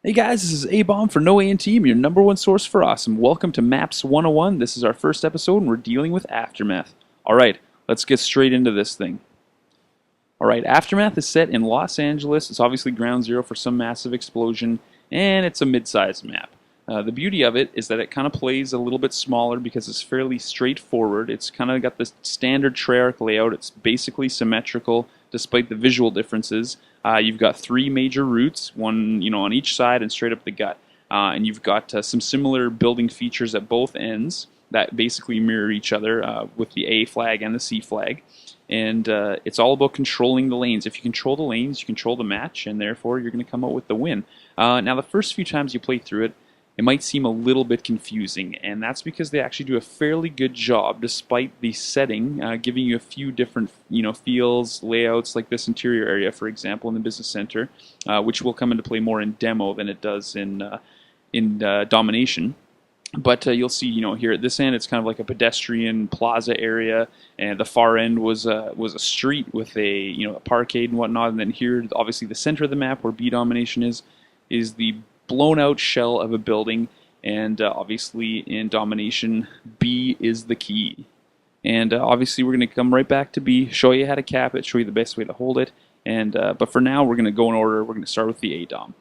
Hey guys, this is A-Bomb for noEHinTEAM, your #1 source for awesome. Welcome to MAPS101. This is our first episode and we're dealing with Aftermath. Alright, let's get straight into this thing. Alright, Aftermath is set in Los Angeles. It's obviously ground zero for some massive explosion, and it's a mid-sized map. The beauty of it is that it kind of plays a little bit smaller because it's fairly straightforward. It's kind of got the standard Treyarch layout. It's basically symmetrical despite the visual differences. You've got three major routes, one on each side and straight up the gut. And you've got some similar building features at both ends that basically mirror each other with the A flag and the C flag. And it's all about controlling the lanes. If you control the lanes, you control the match, and therefore you're going to come out with the win. Now, the first few times you play through it, it might seem a little bit confusing, and that's because they actually do a fairly good job, despite the setting, giving you a few different feels, layouts, like this interior area, for example, in the business center, which will come into play more in demo than it does in domination. But you'll see, here at this end, it's kind of like a pedestrian plaza area, and the far end was a street with a a parkade and whatnot. And then here, obviously, the center of the map where B domination is the blown out shell of a building, and obviously in domination, B is the key. And obviously, we're going to come right back to B, show you how to cap it, show you the best way to hold it. And but for now, we're going to go in order. We're going to start with the A dom.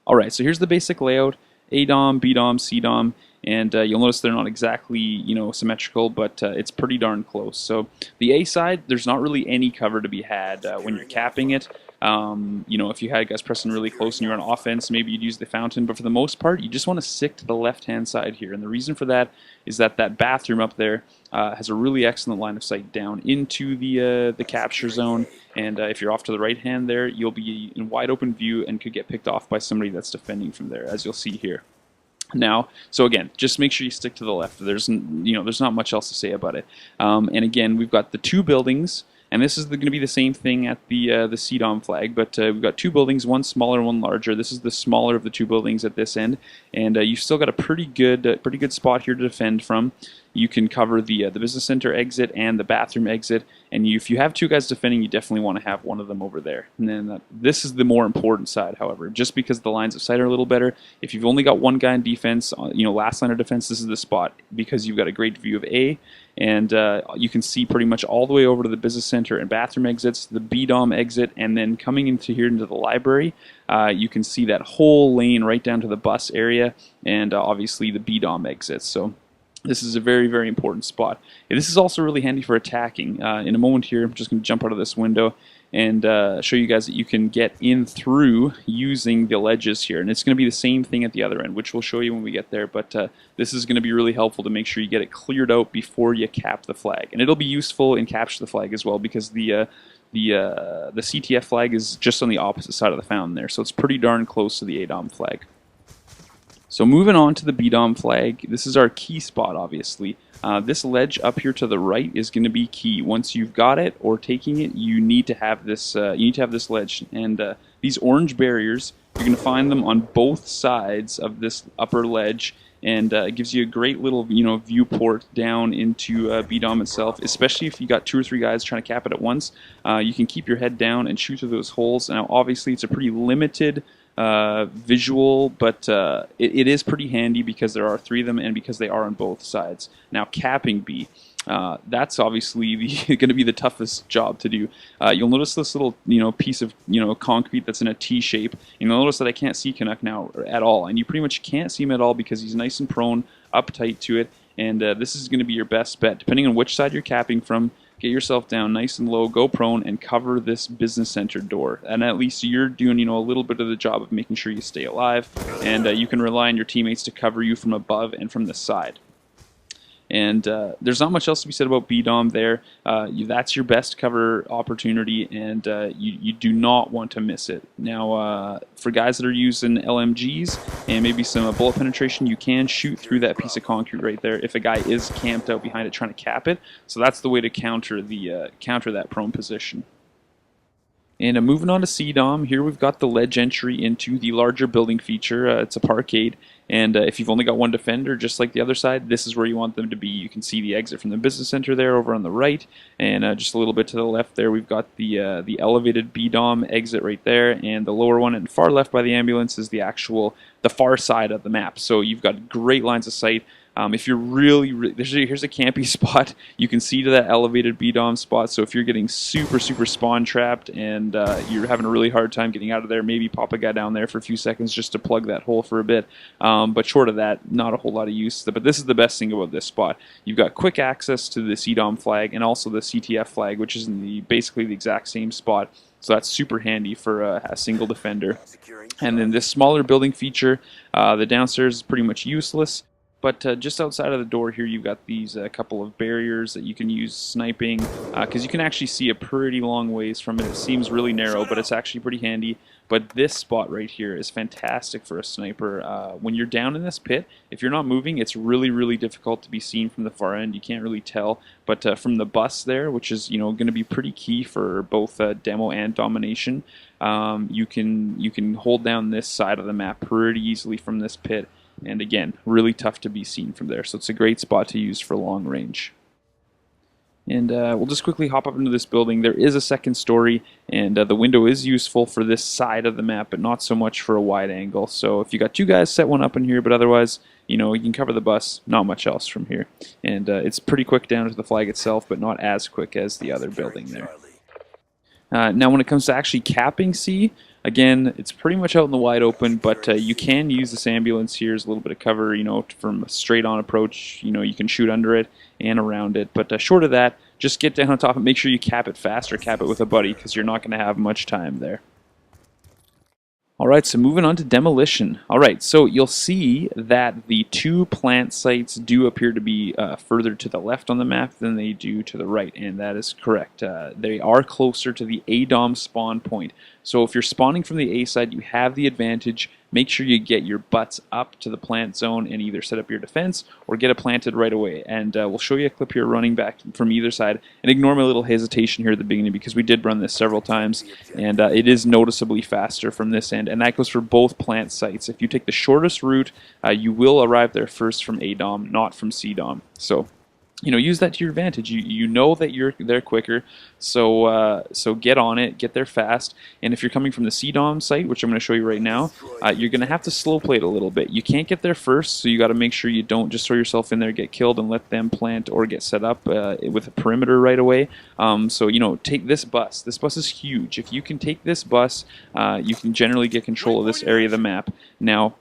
All right, so here's the basic layout. A dom, B dom, C dom, and you'll notice they're not exactly symmetrical, but it's pretty darn close. So the A side, there's not really any cover to be had when you're capping it. If you had guys pressing really close and you're on offense, maybe you'd use the fountain, but for the most part, you just want to stick to the left-hand side here. And the reason for that is that bathroom up there has a really excellent line of sight down into the capture zone. And if you're off to the right hand there, you'll be in wide open view and could get picked off by somebody that's defending from there, as you'll see here. Now, so again, just make sure you stick to the left. There's not much else to say about it. And again, we've got the two buildings. And this is going to be the same thing at the CDOM flag, but we've got two buildings, one smaller, one larger. This is the smaller of the two buildings at this end, and you've still got a pretty good spot here to defend from. You can cover the business center exit and the bathroom exit, and if you have two guys defending, you definitely want to have one of them over there. And then this is the more important side, however, just because the lines of sight are a little better. If you've only got one guy in defense, last line of defense, this is the spot because you've got a great view of A, and you can see pretty much all the way over to the business center and bathroom exits, the B-dom exit, and then coming into here into the library, you can see that whole lane right down to the bus area, and obviously the B-dom exits. So this is a very, very important spot. And this is also really handy for attacking. In a moment here, I'm just going to jump out of this window and show you guys that you can get in through using the ledges here. And it's going to be the same thing at the other end, which we'll show you when we get there. But this is going to be really helpful to make sure you get it cleared out before you cap the flag. And it'll be useful in capture the flag as well, because the CTF flag is just on the opposite side of the fountain there. So it's pretty darn close to the A-dom flag. So moving on to the B-dom flag, this is our key spot, obviously. This ledge up here to the right is going to be key. Once you've got it or taking it, you need to have this. This ledge, and these orange barriers, you're going to find them on both sides of this upper ledge, and it gives you a great little viewport down into B-dom itself. Especially if you got 2 or 3 guys trying to cap it at once, you can keep your head down and shoot through those holes. Now, obviously, it's a pretty limited visual, but it is pretty handy because there are 3 of them and because they are on both sides. Now, capping B, that's obviously going to be the toughest job to do. You'll notice this little piece of concrete that's in a T shape. You'll notice that I can't see Canuck now at all, and you pretty much can't see him at all because he's nice and prone, uptight to it. And this is going to be your best bet, depending on which side you're capping from. Get yourself down nice and low, go prone, and cover this business center door. And at least you're doing, a little bit of the job of making sure you stay alive, and you can rely on your teammates to cover you from above and from the side. And there's not much else to be said about B-dom there. That's your best cover opportunity, and you do not want to miss it. Now, for guys that are using LMGs and maybe some bullet penetration, you can shoot through that piece of concrete right there if a guy is camped out behind it trying to cap it. So that's the way to counter that prone position. And moving on to CDOM, here we've got the ledge entry into the larger building feature. It's a parkade, and if you've only got one defender, just like the other side, this is where you want them to be. You can see the exit from the business center there over on the right, and just a little bit to the left there, we've got the elevated BDOM exit right there, and the lower one and far left by the ambulance is the far side of the map. So you've got great lines of sight. If you're here's a campy spot. You can see to that elevated BDOM spot. So if you're getting super spawn trapped and you're having a really hard time getting out of there, maybe pop a guy down there for a few seconds just to plug that hole for a bit. But short of that, not a whole lot of use. But this is the best thing about this spot. You've got quick access to the CDOM flag and also the CTF flag, which is in basically the exact same spot. So that's super handy for a single defender. And then this smaller building feature, the downstairs is pretty much useless. But just outside of the door here, you've got these couple of barriers that you can use sniping, because you can actually see a pretty long ways from it. It seems really narrow, but it's actually pretty handy. But this spot right here is fantastic for a sniper. When you're down in this pit, if you're not moving, it's really difficult to be seen from the far end. You can't really tell. But from the bus there, which is going to be pretty key for both demo and domination, you can hold down this side of the map pretty easily from this pit. And again, really tough to be seen from there. So it's a great spot to use for long range. And we'll just quickly hop up into this building. There is a second story, and the window is useful for this side of the map, but not so much for a wide angle. So if you got two guys, set one up in here, but otherwise, you can cover the bus, not much else from here. And it's pretty quick down to the flag itself, but not as quick as the other building there. Now when it comes to actually capping C, again, it's pretty much out in the wide open, but you can use this ambulance here as a little bit of cover, from a straight on approach. You can shoot under it and around it, but short of that, just get down on top and make sure you cap it fast or cap it with a buddy, because you're not going to have much time there. Alright, so moving on to demolition. Alright, so you'll see that the two plant sites do appear to be further to the left on the map than they do to the right, and that is correct. They are closer to the ADOM spawn point. So if you're spawning from the A side, you have the advantage. Make sure you get your butts up to the plant zone and either set up your defense or get it planted right away. And we'll show you a clip here running back from either side. And ignore my little hesitation here at the beginning, because we did run this several times, and it is noticeably faster from this end. And that goes for both plant sites. If you take the shortest route, you will arrive there first from ADOM, not from CDOM. So use that to your advantage. You know that you're there quicker, so get on it, get there fast. And if you're coming from the CDOM site, which I'm going to show you right now, you're going to have to slow play it a little bit. You can't get there first, so you got to make sure you don't just throw yourself in there, get killed, and let them plant or get set up with a perimeter right away. So take this bus. This bus is huge. If you can take this bus, you can generally get control of this area of the map. Now,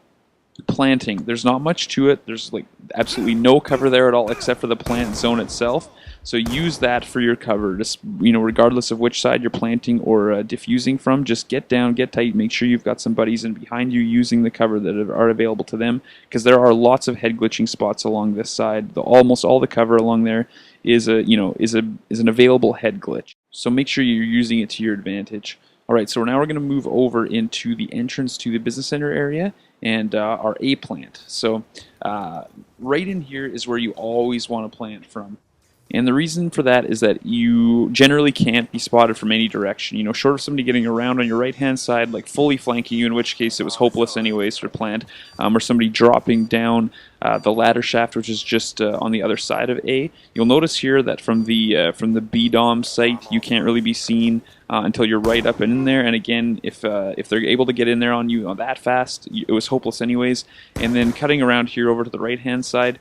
planting, there's not much to it. There's absolutely no cover there at all except for the plant zone itself. So use that for your cover. Just regardless of which side you're planting or diffusing from, just get down, get tight, make sure you've got some buddies in behind you using the cover that are available to them, because there are lots of head glitching spots along this side. Almost all the cover along there is an available head glitch. So make sure you're using it to your advantage. Alright, so now we're going to move over into the entrance to the business center area and our A plant. So right in here is where you always want to plant from. And the reason for that is that you generally can't be spotted from any direction. Short of somebody getting around on your right-hand side, like fully flanking you, in which case it was hopeless anyways for plant, or somebody dropping down the ladder shaft, which is just on the other side of A. You'll notice here that from the BDOM site, you can't really be seen until you're right up in there. And again, if they're able to get in there on you that fast, it was hopeless anyways. And then cutting around here over to the right-hand side,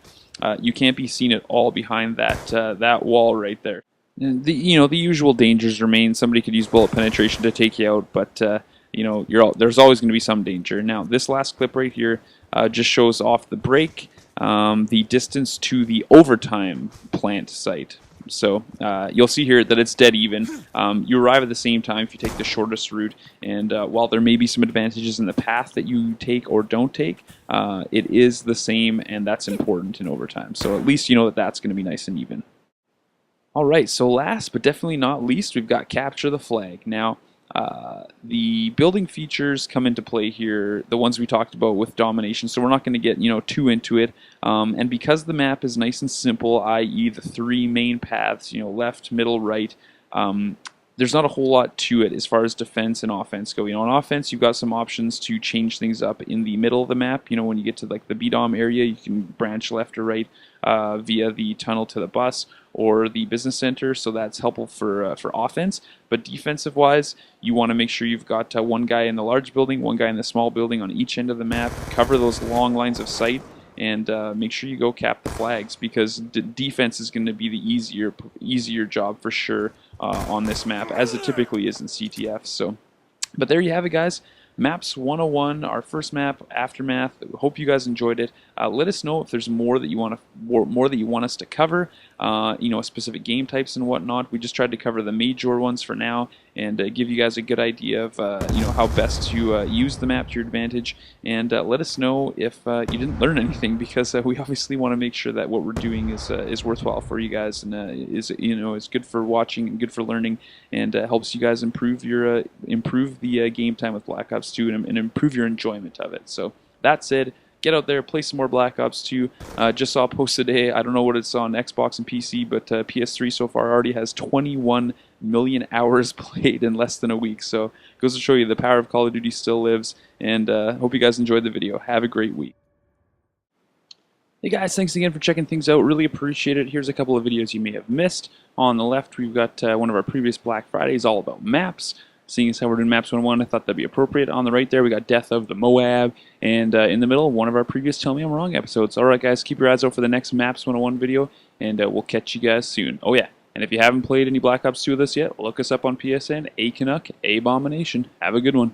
you can't be seen at all behind that wall right there. And the usual dangers remain. Somebody could use bullet penetration to take you out, but there's always going to be some danger. Now, this last clip right here just shows off the break, the distance to the overtime plant site. So you'll see here that it's dead even. You arrive at the same time if you take the shortest route, and while there may be some advantages in the path that you take or don't take, it is the same, and that's important in overtime. So at least you know that that's going to be nice and even. Alright, so last but definitely not least, we've got capture the flag. Now, the building features come into play here, the ones we talked about with domination, so we're not going to get too into it. And because the map is nice and simple, i.e. the three main paths, left, middle, right, there's not a whole lot to it as far as defense and offense go. On offense, you've got some options to change things up in the middle of the map. When you get to like the BDOM area, you can branch left or right via the tunnel to the bus or the business center, so that's helpful for offense. But defensive-wise, you want to make sure you've got one guy in the large building, one guy in the small building on each end of the map. Cover those long lines of sight, and make sure you go cap the flags, because defense is going to be the easier job for sure on this map, as it typically is in CTF. So, but there you have it, guys. Maps 101, our first map, Aftermath. Hope you guys enjoyed it. Let us know if there's more that you want us to cover. Specific game types and whatnot. We just tried to cover the major ones for now, and give you guys a good idea of how best to use the map to your advantage. And let us know if you didn't learn anything, because we obviously want to make sure that what we're doing is worthwhile for you guys, and is good for watching and good for learning, and helps you guys improve the game time with Black Ops 2 and improve your enjoyment of it. So that said, get out there, play some more Black Ops 2. Just saw a post today. I don't know what it's on Xbox and PC, but PS3 so far already has 21 million hours played in less than a week. So it goes to show you the power of Call of Duty still lives. And hope you guys enjoyed the video. Have a great week. Hey guys, thanks again for checking things out. Really appreciate it. Here's a couple of videos you may have missed. On the left, we've got one of our previous Black Fridays all about maps. Seeing as how we're doing Maps 101, I thought that'd be appropriate. On the right there, we got Death of the Moab. And in the middle, one of our previous Tell Me I'm Wrong episodes. Alright guys, keep your eyes out for the next Maps 101 video, and we'll catch you guys soon. Oh yeah, and if you haven't played any Black Ops 2 with us yet, look us up on PSN, A Canuck, A Abomination. Have a good one.